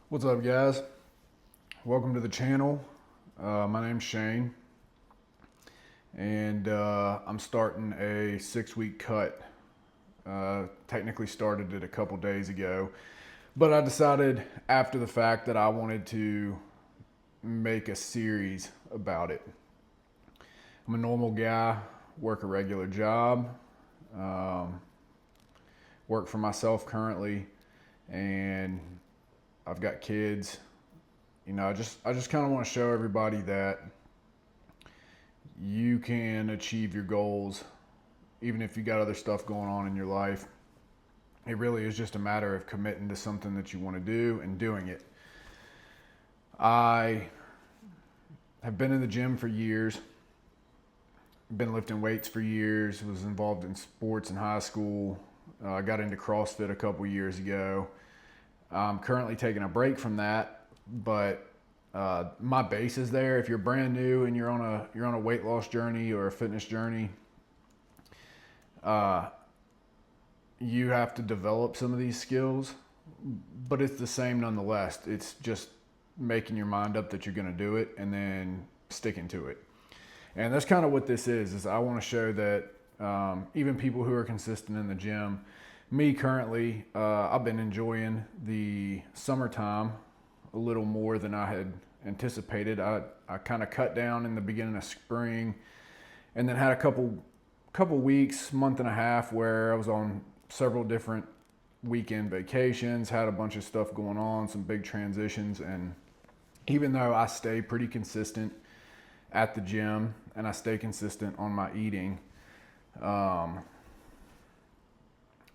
What's up, guys? Welcome to the channel. My name's Shane, and I'm starting a 6-week cut. Technically started it a couple days ago, but I decided after the fact that I wanted to make a series about it. I'm a normal guy, work a regular job, um, work for myself currently, and I've got kids. I just kind of want to show everybody that you can achieve your goals even if you got other stuff going on in your life. It really is just a matter of committing to something that you want to do and doing it. I have been in the gym for years, been lifting weights for years, was involved in sports in high school. I got into CrossFit a couple years ago. I'm currently taking a break from that, but my base is there. If you're brand new and you're on a weight loss journey or a fitness journey, you have to develop some of these skills, but it's the same nonetheless. It's just making your mind up that you're going to do it and then sticking to it. And that's kind of what this is I want to show that even people who are consistent in the gym, me currently, I've been enjoying the summertime a little more than I had anticipated. I kind of cut down in the beginning of spring and then had a couple weeks, month and a half where I was on several different weekend vacations, had a bunch of stuff going on, some big transitions. And even though I stay pretty consistent at the gym and I stay consistent on my eating,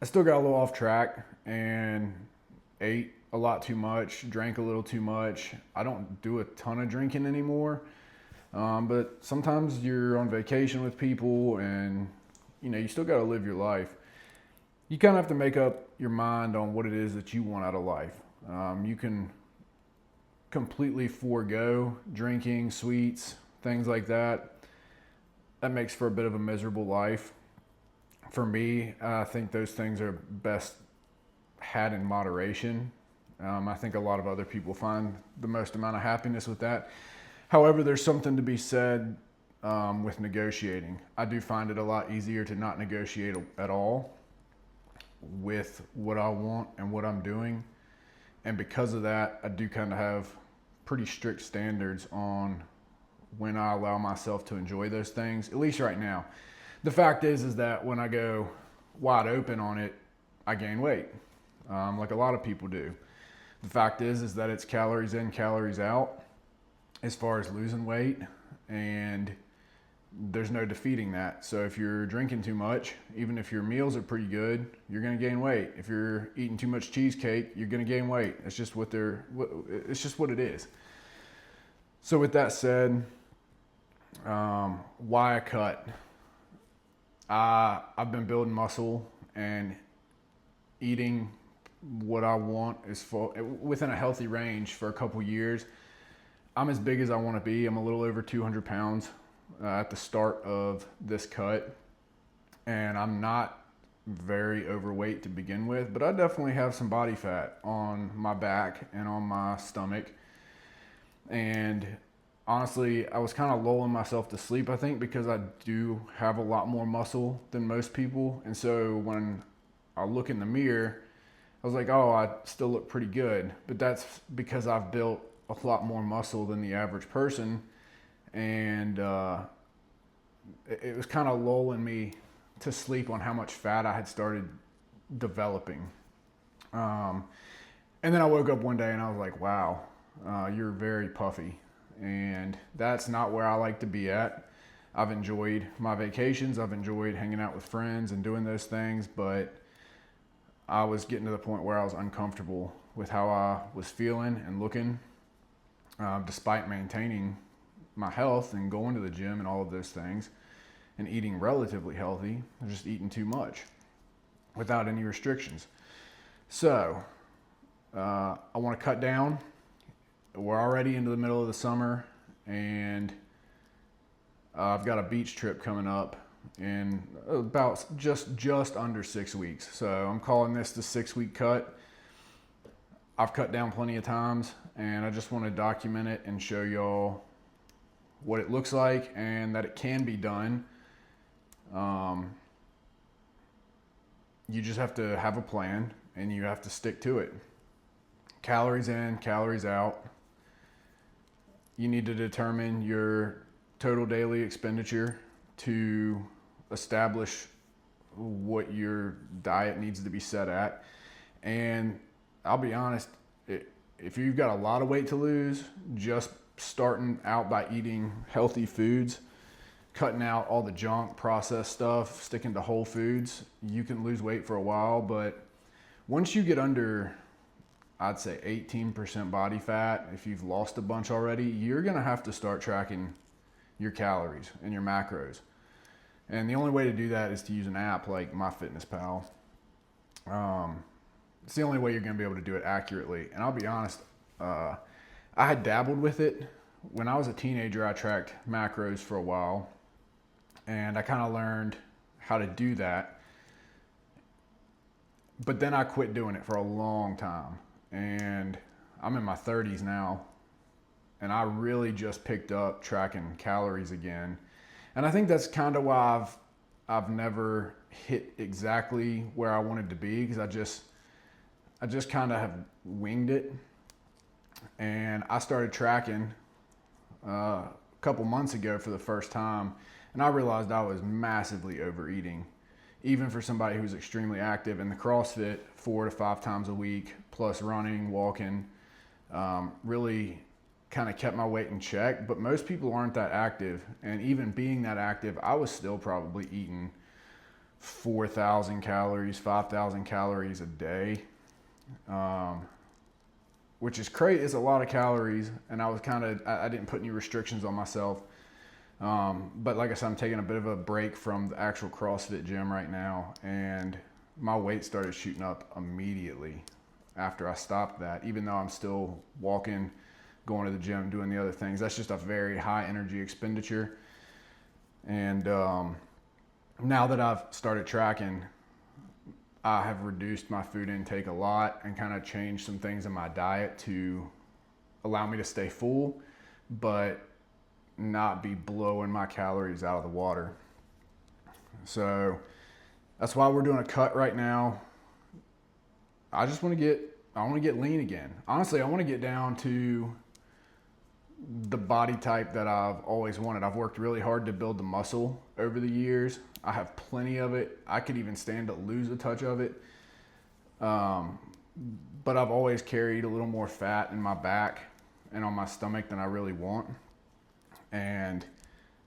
I still got a little off track and ate a lot too much, drank a little too much. I don't do a ton of drinking anymore, but sometimes you're on vacation with people and you still got to live your life. You kind of have to make up your mind on what it is that you want out of life. You can completely forego drinking, sweets, things like that. That makes for a bit of a miserable life. For me, I think those things are best had in moderation. I think a lot of other people find the most amount of happiness with that. However, there's something to be said with negotiating. I do find it a lot easier to not negotiate at all with what I want and what I'm doing. And because of that, I do kind of have pretty strict standards on when I allow myself to enjoy those things, at least right now. The fact is that when I go wide open on it, I gain weight, like a lot of people do. The fact is that it's calories in, calories out as far as losing weight, and there's no defeating that. So if you're drinking too much, even if your meals are pretty good, you're going to gain weight. If you're eating too much cheesecake, you're going to gain weight. It's just what it is. So with that said, why I cut? I've been building muscle and eating what I want is within a healthy range for a couple years. I'm as big as I want to be. I'm a little over 200 pounds at the start of this cut, and I'm not very overweight to begin with, but I definitely have some body fat on my back and on my stomach. And honestly, I was kind of lulling myself to sleep, I think, because I do have a lot more muscle than most people. And so when I look in the mirror, I was like, oh, I still look pretty good. But that's because I've built a lot more muscle than the average person. And it was kind of lulling me to sleep on how much fat I had started developing. And then I woke up one day and I was like, wow, you're very puffy. And that's not where I like to be at. I've enjoyed my vacations. I've enjoyed hanging out with friends and doing those things, but I was getting to the point where I was uncomfortable with how I was feeling and looking, despite maintaining my health and going to the gym and all of those things and eating relatively healthy. I was just eating too much without any restrictions. So I want to cut down. We're already into the middle of the summer, and I've got a beach trip coming up in about just under 6 weeks. So I'm calling this the 6-week cut. I've cut down plenty of times, and I just want to document it and show y'all what it looks like and that it can be done. You just have to have a plan and you have to stick to it. Calories in, calories out. You need to determine your total daily expenditure to establish what your diet needs to be set at. And I'll be honest, if you've got a lot of weight to lose, just starting out by eating healthy foods, cutting out all the junk, processed stuff, sticking to whole foods, you can lose weight for a while. But once you get under, I'd say 18% body fat, if you've lost a bunch already, you're gonna have to start tracking your calories and your macros. And the only way to do that is to use an app like MyFitnessPal. It's the only way you're gonna be able to do it accurately. And I'll be honest, I had dabbled with it. When I was a teenager, I tracked macros for a while, and I kind of learned how to do that. But then I quit doing it for a long time, and I'm in my 30s now, and I really just picked up tracking calories again. And I think that's kind of why I've never hit exactly where I wanted to be, because I just kind of have winged it. And I started tracking a couple months ago for the first time, and I realized I was massively overeating, even for somebody who's extremely active. And the CrossFit 4 to 5 times a week, plus running, walking, really kind of kept my weight in check. But most people aren't that active, and even being that active, I was still probably eating 4,000 calories, 5,000 calories a day, which is crazy. It's a lot of calories, and I didn't put any restrictions on myself. But like I said, I'm taking a bit of a break from the actual CrossFit gym right now, and my weight started shooting up immediately after I stopped that, even though I'm still walking, going to the gym, doing the other things. That's just a very high energy expenditure. And now that I've started tracking, I have reduced my food intake a lot and kind of changed some things in my diet to allow me to stay full, but not be blowing my calories out of the water. So that's why we're doing a cut right now. I want to get lean again. Honestly, I want to get down to the body type that I've always wanted. I've worked really hard to build the muscle over the years. I have plenty of it. I could even stand to lose a touch of it. But I've always carried a little more fat in my back and on my stomach than I really want. And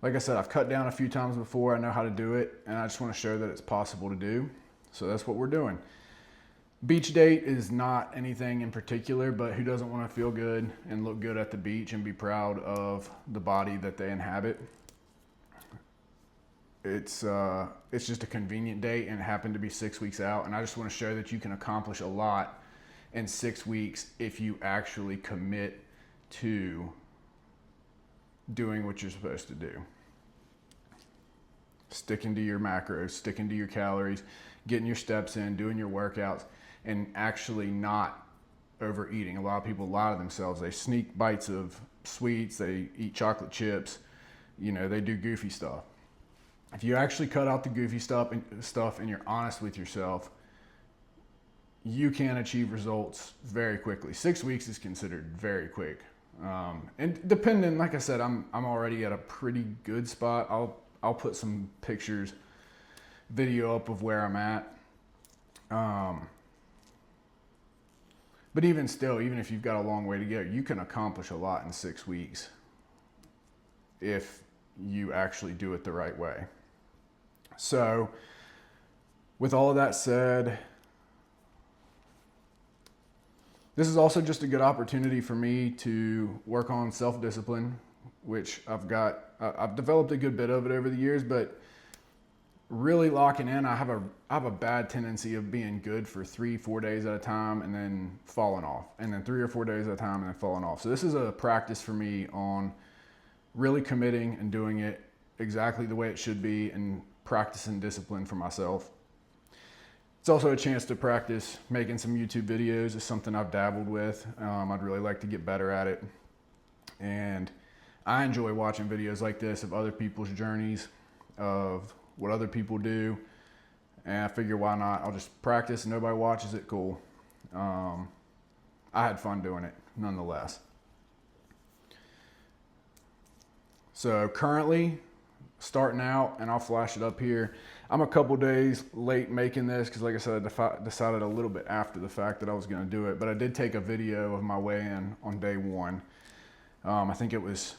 like I said, I've cut down a few times before. I know how to do it, and I just want to show that it's possible to do. So that's what we're doing. Beach date is not anything in particular, but who doesn't want to feel good and look good at the beach and be proud of the body that they inhabit? It's just a convenient date, and it happened to be 6 weeks out. And I just want to show that you can accomplish a lot in 6 weeks if you actually commit to doing what you're supposed to do. Sticking to your macros, sticking to your calories, getting your steps in, doing your workouts, and actually not overeating. A lot of people lie to themselves. They sneak bites of sweets, they eat chocolate chips, they do goofy stuff. If you actually cut out the goofy stuff and you're honest with yourself, you can achieve results very quickly. 6 weeks is considered very quick. And depending, like I said, I'm already at a pretty good spot. I'll put some pictures, video up of where I'm at. But even still, even if you've got a long way to go, you can accomplish a lot in 6 weeks if you actually do it the right way. So with all of that said, this is also just a good opportunity for me to work on self-discipline, which I've developed a good bit of it over the years, but really locking in, I have a bad tendency of being good for 3-4 days at a time and then falling off, and then 3 or 4 days at a time and then falling off. So this is a practice for me on really committing and doing it exactly the way it should be and practicing discipline for myself. It's also a chance to practice making some YouTube videos. It's something I've dabbled with. I'd really like to get better at it. And I enjoy watching videos like this of other people's journeys, of what other people do. And I figure, why not? I'll just practice and nobody watches it, cool. I had fun doing it nonetheless. So currently, starting out, and I'll flash it up here, I'm a couple days late making this because, like I said, I decided a little bit after the fact that I was going to do it, but I did take a video of my weigh-in on day one. I think it was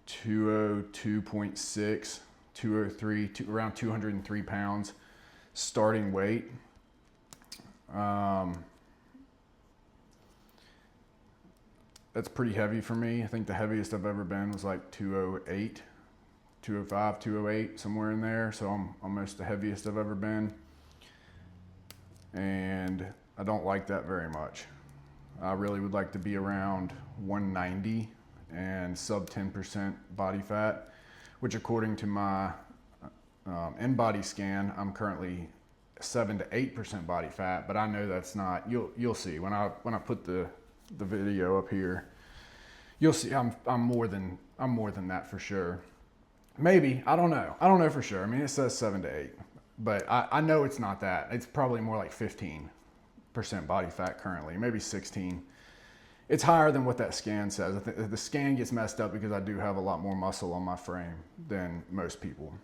202.6, 203, around 203 pounds starting weight. That's pretty heavy for me. I think the heaviest I've ever been was like 208. 205, 208, somewhere in there. So I'm almost the heaviest I've ever been. And I don't like that very much. I really would like to be around 190 and sub 10% body fat, which according to my InBody scan, I'm currently 7 to 8% body fat, but I know that's not, you'll see when I put the video up here, you'll see I'm more than that for sure. Maybe, I don't know for sure. I mean, it says 7 to 8, but I know it's not that. It's probably more like 15% body fat currently, maybe 16. It's higher than what that scan says. I think the scan gets messed up because I do have a lot more muscle on my frame than most people.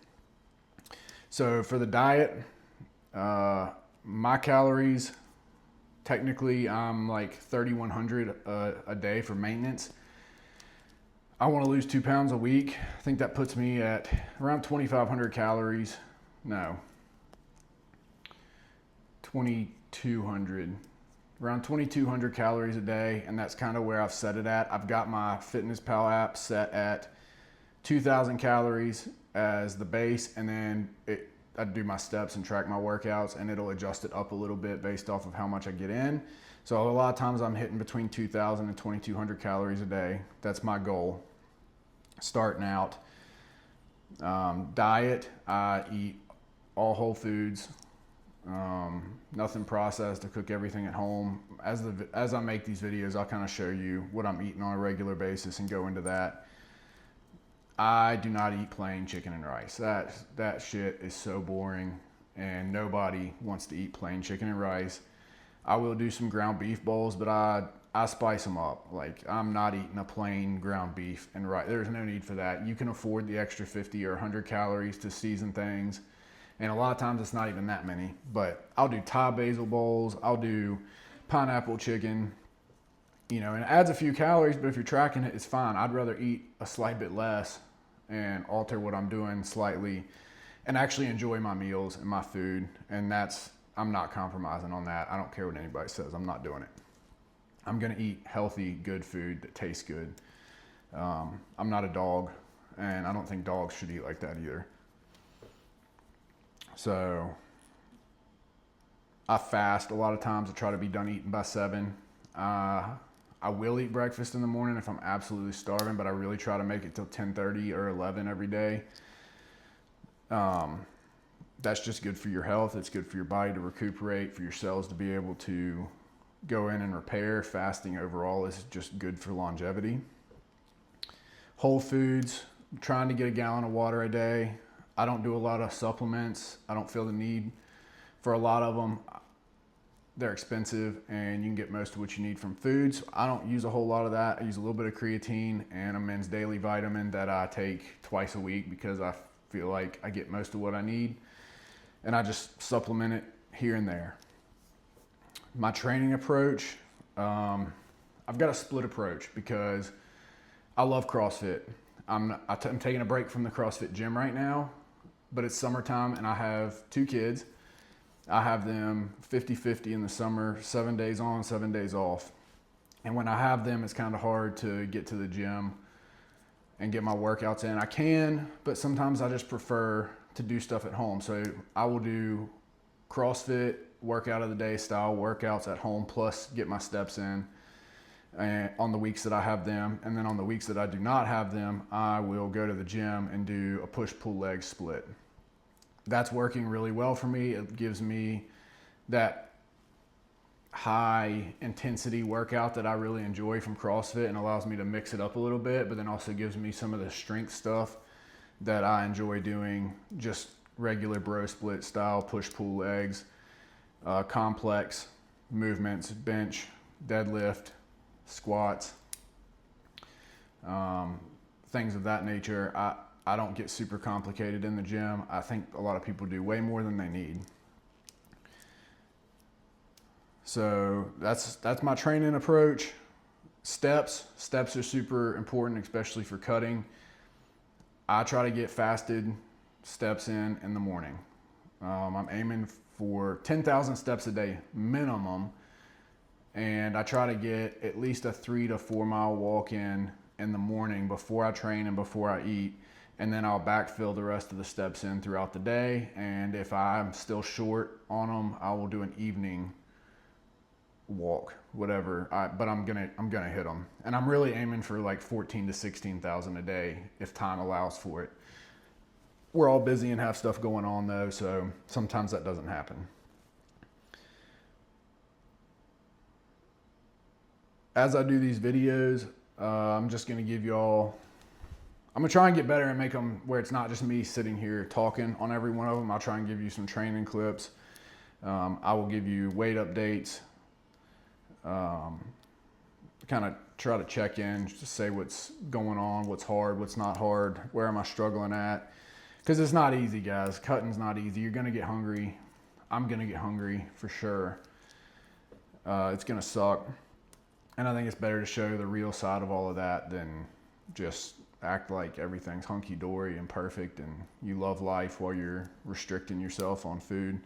So for the diet, my calories, technically I'm like 3,100 a day for maintenance. I want to lose 2 pounds a week. I think that puts me at around 2,500 calories. No, 2,200. Around 2,200 calories a day, and that's kind of where I've set it at. I've got my FitnessPal app set at 2,000 calories as the base, and then I do my steps and track my workouts, and it'll adjust it up a little bit based off of how much I get in. So a lot of times I'm hitting between 2,000 and 2,200 calories a day. That's my goal starting out. Diet, I eat all whole foods, nothing processed. I cook everything at home. As I make these videos, I'll kind of show you what I'm eating on a regular basis and go into that. I do not eat plain chicken and rice. That shit is so boring, and nobody wants to eat plain chicken and rice. I will do some ground beef bowls, but I spice them up. Like, I'm not eating a plain ground beef and rice. There's no need for that. You can afford the extra 50 or 100 calories to season things, and a lot of times it's not even that many. But I'll do Thai basil bowls. I'll do pineapple chicken. You know, and it adds a few calories, but if you're tracking it, it's fine. I'd rather eat a slight bit less and alter what I'm doing slightly and actually enjoy my meals and my food. And I'm not compromising on that. I don't care what anybody says. I'm not doing it. I'm going to eat healthy, good food that tastes good. I'm not a dog, and I don't think dogs should eat like that either. So I fast a lot of times. I try to be done eating by 7. I will eat breakfast in the morning if I'm absolutely starving, but I really try to make it till 10:30 or 11 every day. That's just good for your health. It's good for your body to recuperate, for your cells to be able to go in and repair. Fasting overall is just good for longevity. Whole foods, trying to get a gallon of water a day. I don't do a lot of supplements. I don't feel the need for a lot of them. They're expensive, and you can get most of what you need from foods. I don't use a whole lot of that. I use a little bit of creatine and a men's daily vitamin that I take twice a week because I feel like I get most of what I need, and I just supplement it here and there. My training approach, I've got a split approach because I love CrossFit. I'm taking a break from the CrossFit gym right now, but it's summertime and I have 2 kids. I have them 50-50 in the summer, 7 days on, 7 days off. And when I have them, it's kind of hard to get to the gym and get my workouts in. I can, but sometimes I just prefer to do stuff at home. So I will do CrossFit workout of the day style workouts at home, plus get my steps in and on the weeks that I have them. And then on the weeks that I do not have them, I will go to the gym and do a push-pull leg split. That's working really well for me. It gives me that high intensity workout that I really enjoy from CrossFit, and allows me to mix it up a little bit, but then also gives me some of the strength stuff that I enjoy doing, just regular bro split style, push pull legs, complex movements, bench, deadlift, squats, things of that nature. I don't get super complicated in the gym. I think a lot of people do way more than they need. So that's my training approach. Steps are super important, especially for cutting. I try to get fasted steps in the morning. I'm aiming for 10,000 steps a day minimum, and I try to get at least a 3 to 4 mile walk in the morning before I train and before I eat, and then I'll backfill the rest of the steps in throughout the day. And if I'm still short on them, I will do an evening walk, whatever. But I'm gonna hit them, and I'm really aiming for like 14 to 16,000 a day if time allows for it. We're all busy and have stuff going on though, so sometimes that doesn't happen. As I do these videos, I'm just gonna give y'all, I'm gonna try and get better and make them where it's not just me sitting here talking on every one of them. I'll try and give you some training clips. I will give you weight updates, kind of try to check in, just to say what's going on, what's hard, what's not hard, where am I struggling at. Because it's not easy, guys. Cutting's not easy. You're gonna get hungry. I'm gonna get hungry for sure. It's gonna suck. And I think it's better to show the real side of all of that than just act like everything's hunky-dory and perfect and you love life while you're restricting yourself on food.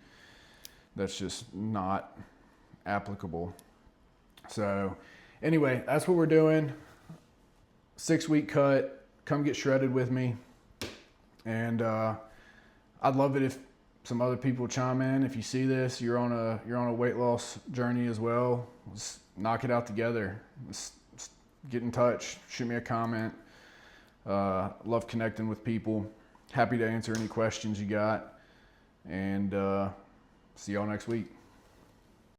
That's just not applicable. So anyway, that's what we're doing. 6-week cut. Come get shredded with me. And I'd love it if some other people chime in. If you see this, you're on a weight loss journey as well. Let's knock it out together. Let's get in touch. Shoot me a comment. Love connecting with people. Happy to answer any questions you got. And see y'all next week.